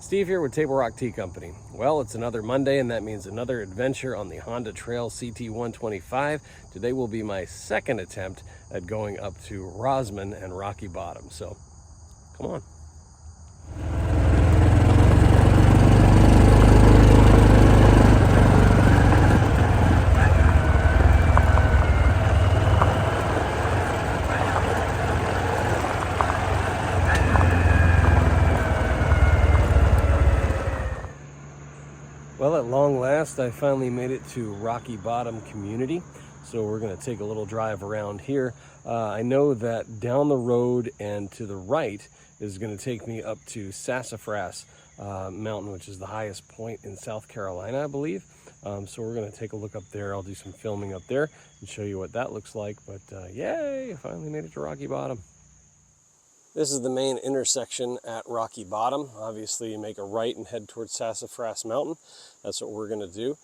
Steve here with Table Rock Tea Company. Well, it's another Monday, and that means another adventure on the Honda Trail CT125. Today will be my second attempt at going up to Rosman and Rocky Bottom. So, come on. Well, at long last, I finally made it to Rocky Bottom community. So we're going to take a little drive around here. I know that down the road and to the right is going to take me up to Sassafras Mountain, which is the highest point in South Carolina, I believe. So we're going to take a look up there. I'll do some filming up there and show you what that looks like. But yay, I finally made it to Rocky Bottom. This is the main intersection at Rocky Bottom. Obviously, you make a right and head towards Sassafras Mountain. That's what we're going to do.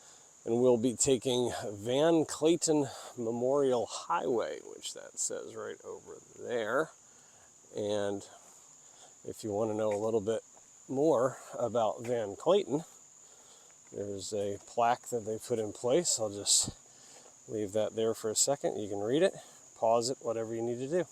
And we'll be taking Van Clayton Memorial Highway, which that says right over there. And if you want to know a little bit more about Van Clayton, there's a plaque that they put in place. I'll just leave that there for a second. You can read it, pause it, whatever you need to do.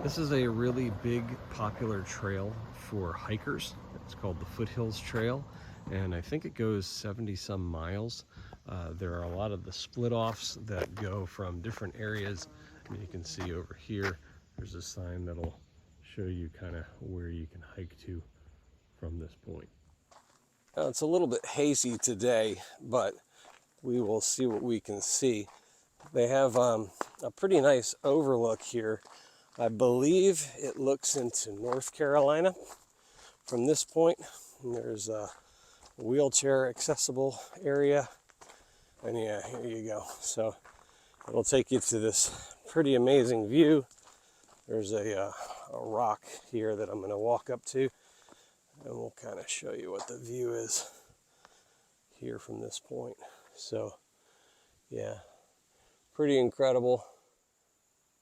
This is a really big popular trail for hikers. It's called the Foothills Trail, and I think it goes 70 some miles. There are a lot of the split offs that go from different areas. And you can see over here, there's a sign that'll show you kind of where you can hike to from this point. Now, it's a little bit hazy today, but we will see what we can see. They have a pretty nice overlook here. I believe it looks into North Carolina from this point. And there's a wheelchair accessible area. And yeah, here you go. So it'll take you to this pretty amazing view. There's a rock here that I'm going to walk up to. And we'll kind of show you what the view is here from this point. So yeah, pretty incredible.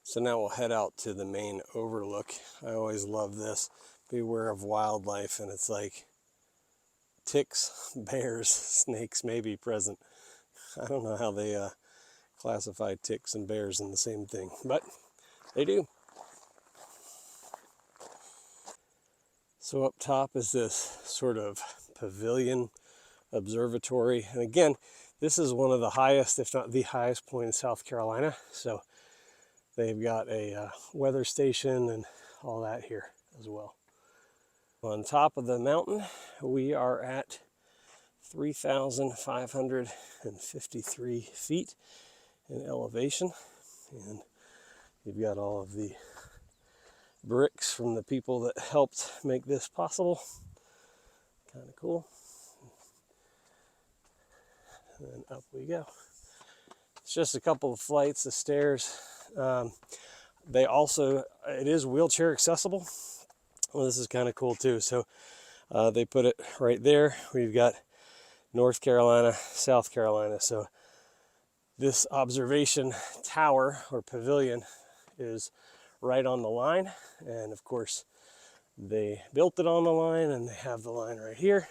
So now we'll head out to the main overlook. I always love this. Beware of wildlife, and it's like ticks, bears, snakes may be present. I don't know how they classify ticks and bears in the same thing, but they do. So up top is this sort of pavilion observatory. And again, this is one of the highest, if not the highest point in South Carolina. So they've got a weather station and all that here as well. On top of the mountain, we are at 3,553 feet in elevation, and you've got all of the bricks from the people that helped make this possible. Kind of cool. And then up we go. It's just a couple of flights of stairs. It is wheelchair accessible. Well, this is kind of cool too. So they put it right there. We've got North Carolina, South Carolina. So this observation tower or pavilion is right on the line. And of course, they built it on the line, and they have the line right here.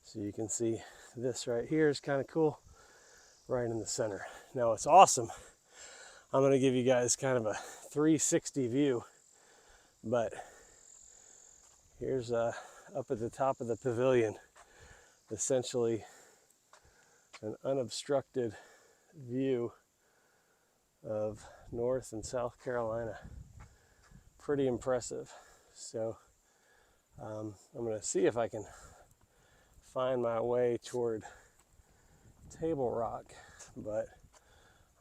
So you can see this right here is kind of cool, right in the center. Now it's awesome. I'm going to give you guys kind of a 360 view, but here's up at the top of the pavilion, essentially an unobstructed view of North and South Carolina. Pretty impressive. So I'm going to see if I can find my way toward Table Rock, but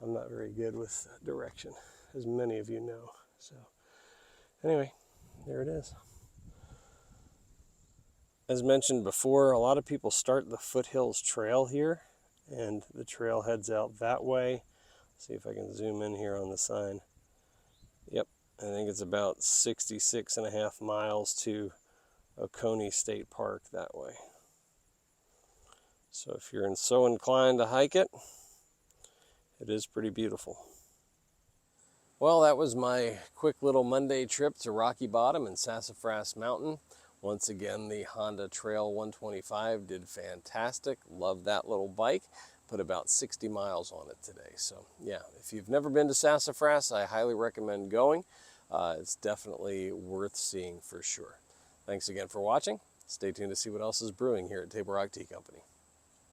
I'm not very good with direction, as many of you know. So anyway, there it is. As mentioned before, a lot of people start the Foothills Trail here, and the trail heads out that way. See if I can zoom in here on the sign. Yep, I think it's about 66.5 miles to Oconee State Park that way. So if you're so inclined to hike it, it is pretty beautiful. Well, that was my quick little Monday trip to Rocky Bottom and Sassafras Mountain. Once again, the Honda Trail 125 did fantastic. Love that little bike. Put about 60 miles on it today. So yeah, if you've never been to Sassafras, I highly recommend going. It's definitely worth seeing for sure. Thanks again for watching. Stay tuned to see what else is brewing here at Table Rock Tea Company.